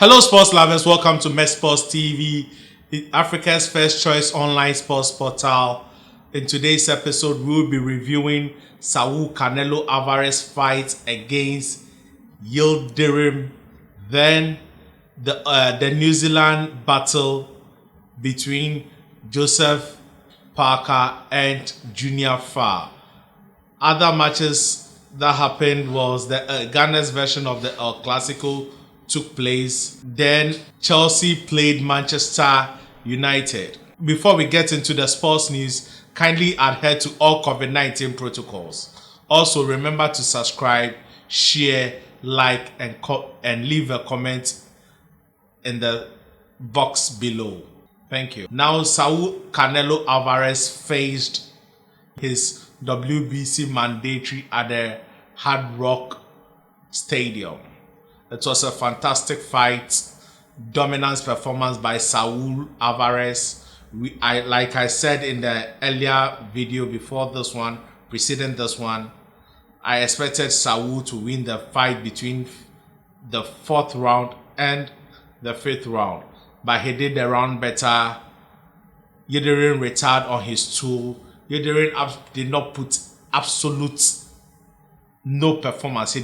Hello, sports lovers. Welcome to Met Sports TV, Africa's first choice online sports portal. In today's episode, we will be reviewing Saul Canelo Alvarez fight against Ylidirim, then the New Zealand battle between Joseph Parker and Junior Farr. Other matches that happened was the Ghana's version of the El Clasico took place. Then Chelsea played Manchester United. Before we get into the sports news, kindly adhere to all COVID-19 protocols. Also remember to subscribe, share, like, and leave a comment in the box below. Thank you. Now Saul Canelo Alvarez faced his WBC mandatory at the Hard Rock Stadium. It was a fantastic fight, dominance performance by Saul Alvarez. Like I said in the earlier video before this one, preceding this one, I expected Saul to win the fight between the 4th round and the 5th round, but he did the round better. Ylidirim retired on his tool. Ylidirim did not put absolute no performance.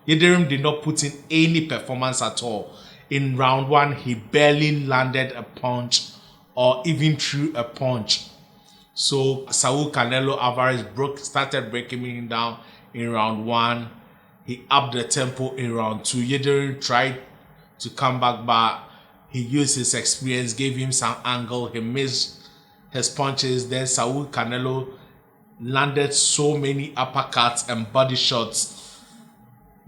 Ylidirim did not put in any performance at all. In round 1, he barely landed a punch or even threw a punch. So Saul Canelo Alvarez started breaking him down in round 1. He upped the tempo in round 2. Ylidirim tried to come back, but he used his experience, gave him some angle. He missed his punches. Then Saul Canelo landed so many uppercuts and body shots.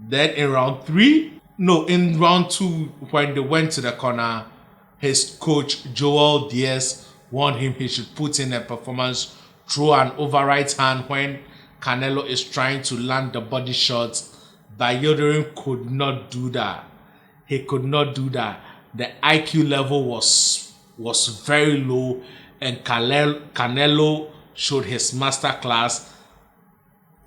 Then in round 2, when they went to the corner, his coach Joel Diaz warned him he should put in a performance through an over right hand when Canelo is trying to land the body shots. But Ylidirim could not do that. He could not do that. The IQ level was very low, and Canelo showed his master class.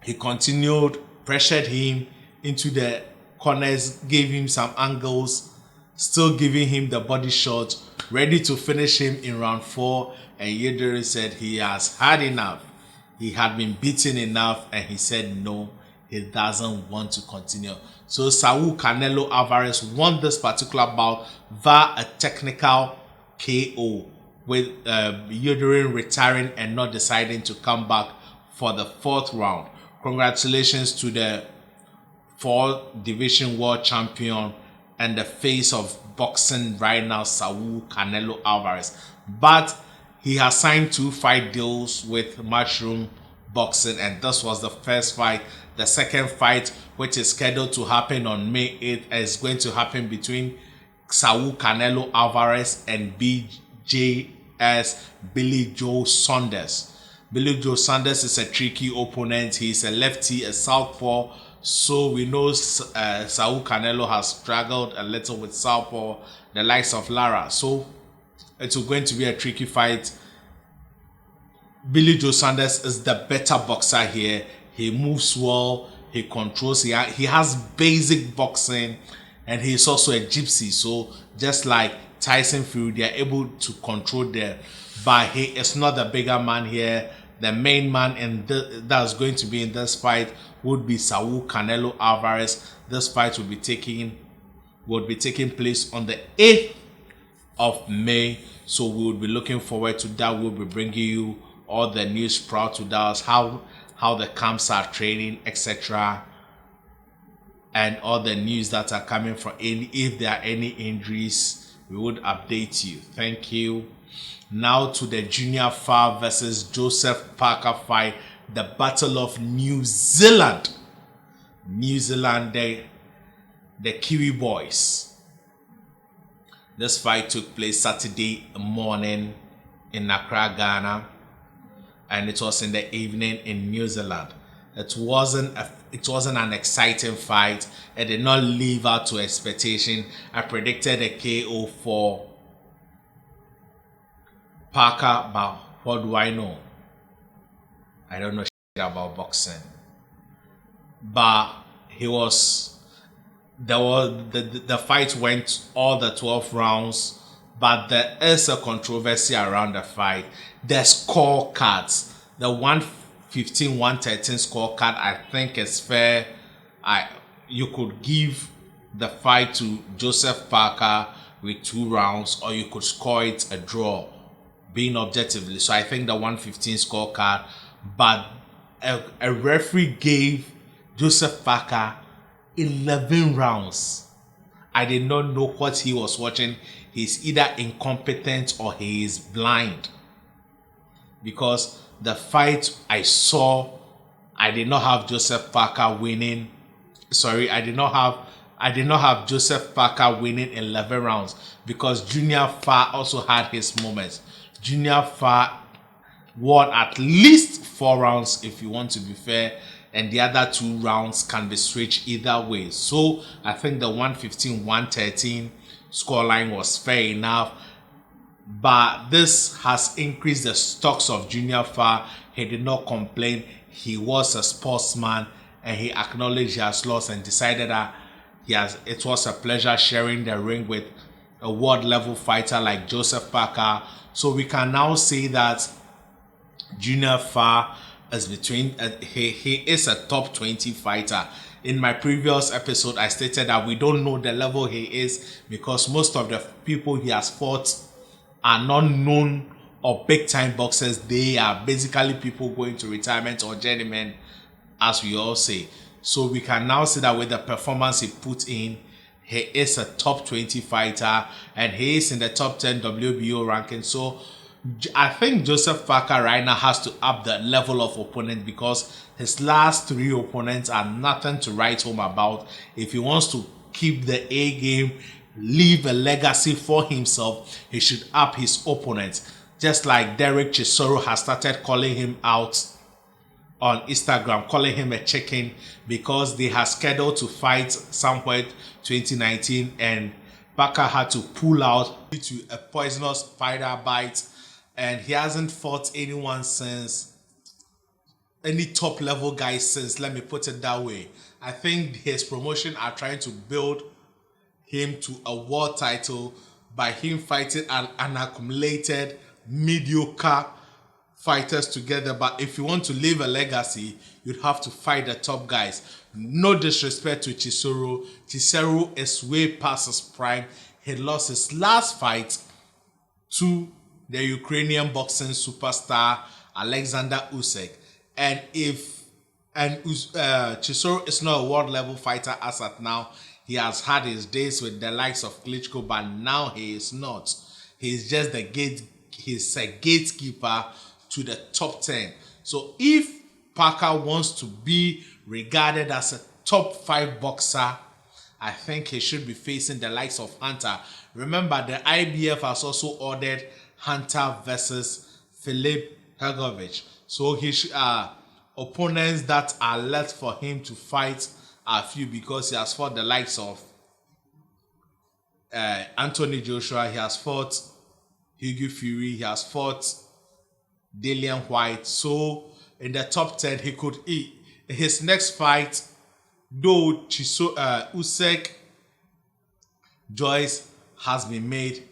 He continued, pressured him into the corners, gave him some angles, still giving him the body shot, ready to finish him in round 4. And Ylidirim said he has had enough. He had been beaten enough, and he said no, he doesn't want to continue. So Saul Canelo Alvarez won this particular bout via a technical KO, with Ylidirim retiring and not deciding to come back for the 4th round. Congratulations to the 4th division world champion and the face of boxing right now, Saul Canelo Alvarez. But he has signed 2 fight deals with Mushroom Boxing, and this was the first fight. The second fight, which is scheduled to happen on May 8th, is going to happen between Saul Canelo Alvarez and BJ's Billy Joe Saunders. Billy Joe Saunders is a tricky opponent. He's a lefty, a southpaw. So we know Saul Canelo has struggled a little with southpaw, the likes of Lara. So it's going to be a tricky fight. Billy Joe Saunders is the better boxer here. He moves well. He controls. He has basic boxing, and he's also a gypsy. So just like Tyson Fury, they are able to control there. But he is not the bigger man here. The main man that's going to be in this fight would be Saul Canelo Alvarez. This fight will be taking place on the 8th of May. So we will be looking forward to that. We'll be bringing you all the news prior to that, how the camps are training, etc., and all the news that are coming from if there are any injuries, we would update you. Thank you. Now to the Junior Farr versus Joseph Parker fight, the Battle of New Zealand. The Kiwi boys. This fight took place Saturday morning in Accra, Ghana, and it was in the evening in New Zealand. It wasn't an exciting fight. It did not live up to expectation. I predicted a KO for Parker, but what do I know? I don't know shit about boxing. But he was the fight went all the 12 rounds, but there is a controversy around the fight. The scorecards, the 115, 113 scorecard, I think is fair. You could give the fight to Joseph Parker with 2 rounds, or you could score it a draw, being objectively. So I think the 115 scorecard, but a referee gave Joseph Parker 11 rounds. I did not know what he was watching. He's either incompetent or he is blind. Because the fight I saw, I did not have Joseph Parker winning. Sorry, I did not have Joseph Parker winning 11 rounds, because Junior Fa also had his moments. Junior Fa won at least 4 rounds, if you want to be fair, and the other 2 rounds can be switched either way. So I think the 115-113 scoreline was fair enough, but this has increased the stocks of Junior Fa. He did not complain. He was a sportsman, and he acknowledged he has lost and decided that it was a pleasure sharing the ring with a world level fighter like Joseph Parker. So we can now say that Junior Fa is he is a top 20 fighter. In my previous episode, I stated that we don't know the level he is, because most of the people he has fought are not known or big time boxers. They are basically people going to retirement or journeymen, as we all say. So we can now see that with the performance he put in, he is a top 20 fighter, and he is in the top 10 WBO ranking. So I think Joseph Parker right now has to up the level of opponent, because his last 3 opponents are nothing to write home about. If he wants to keep the A game, leave a legacy for himself, he should up his opponents. Just like Derek Chisoro has started calling him out on Instagram, calling him a chicken, because they have scheduled to fight somewhere 2019, and Parker had to pull out due to a poisonous spider bite, and he hasn't fought anyone since, any top level guy since, let me put it that way. I think his promotion are trying to build him to a world title by him fighting an accumulated mediocre fighters together. But if you want to leave a legacy, you'd have to fight the top guys. No disrespect to Chisoro. Chisoro is way past his prime. He lost his last fight to the Ukrainian boxing superstar Alexander Usyk. And Chisoro is not a world level fighter as at now. He has had his days with the likes of Klitschko, but now he is not. He's just he's a gatekeeper to the top 10. So if Parker wants to be regarded as a top 5 boxer, I think he should be facing the likes of Hunter. Remember, the IBF has also ordered Hunter versus Filip Hrgovic. So he opponents that are left for him to fight are few, because he has fought the likes of Anthony Joshua, he has fought Hugo Fury, he has fought Dillian White. So in the top 10, he could eat. His next fight, though Usyk Joyce has been made,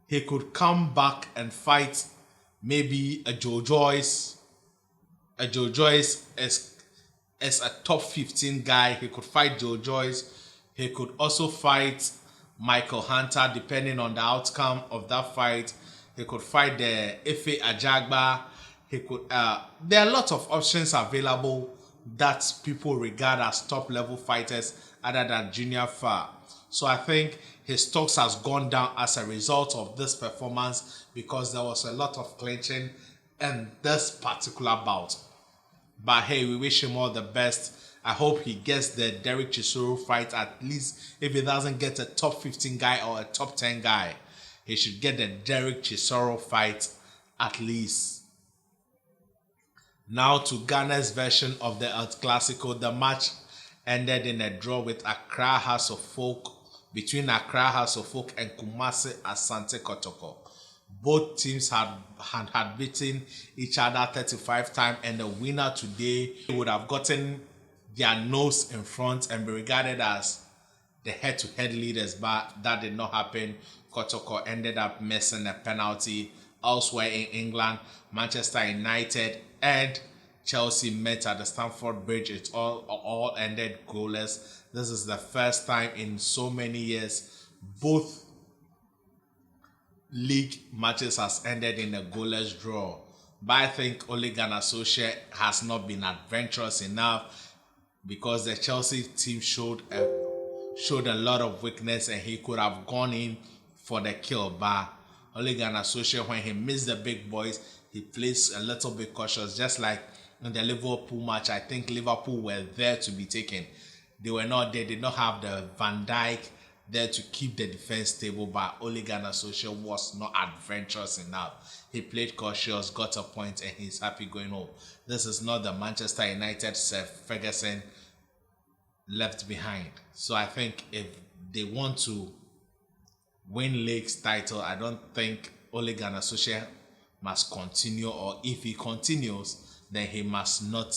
he could come back and fight maybe a Joe Joyce. A Joe Joyce is a top 15 guy. He could fight Joe Joyce. He could also fight Michael Hunter, depending on the outcome of that fight. He could fight the Efe Ajagba. He could. There are a lot of options available that people regard as top level fighters other than Junior Fa. So I think his stocks has gone down as a result of this performance, because there was a lot of clinching in this particular bout. But hey, we wish him all the best. I hope he gets the Derek Chisoro fight, at least. If he doesn't get a top 15 guy or a top 10 guy, he should get the Derek Chisoro fight at least. Now to Ghana's version of the El Clasico. The match ended in a draw with Accra House of Folk, between Accra House of Folk and Kumasi Asante Kotoko. Both teams had beaten each other 35 times, and the winner today would have gotten their nose in front and be regarded as the head-to-head leaders, but that did not happen. Kotoko ended up missing a penalty. Elsewhere in England, Manchester United and Chelsea met at the Stamford Bridge. It all ended goalless. This is the first time in so many years both league matches has ended in a goalless draw. But I think Ole Gunnar Solskjaer has not been adventurous enough, because the Chelsea team showed a lot of weakness and he could have gone in for the kill. But Ole Gunnar Solskjaer, when he missed the big boys, he plays a little bit cautious. Just like in the Liverpool match, I think Liverpool were there to be taken. They were not there. They did not have the Van Dijk there to keep the defense stable, but Ole Gunnar Solskjaer was not adventurous enough. He played cautious, got a point, and he's happy going home. This is not the Manchester United Sir Ferguson left behind. So I think if they want to win league's title, I don't think Ole Gunnar Solskjaer must continue, or if he continues, then he must not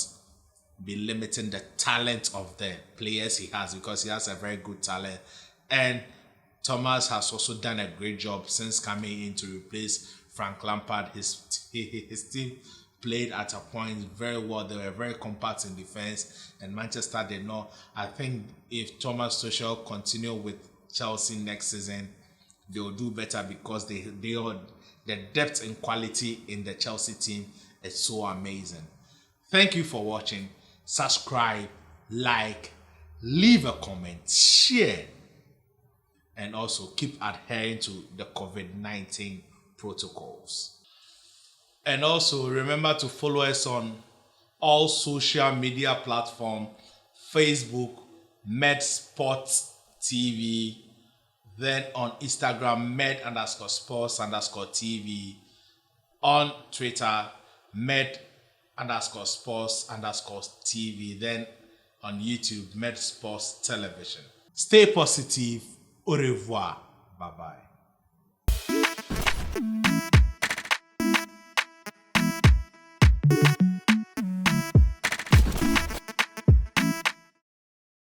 be limiting the talent of the players he has, because he has a very good talent. And Thomas has also done a great job since coming in to replace Frank Lampard. His team played at a point very well. They were very compact in defense, and Manchester did not. I think if Thomas Tuchel continue with Chelsea next season, they will do better, because the depth and quality in the Chelsea team is so amazing. Thank you for watching. Subscribe, like, leave a comment, share, and also keep adhering to the COVID-19 protocols. And also remember to follow us on all social media platforms: Facebook, Med Sports TV, then on Instagram, Med_sports_TV, on Twitter, Med_sports_TV, then on YouTube, Med Sports Television. Stay positive. Au revoir. Bye-bye.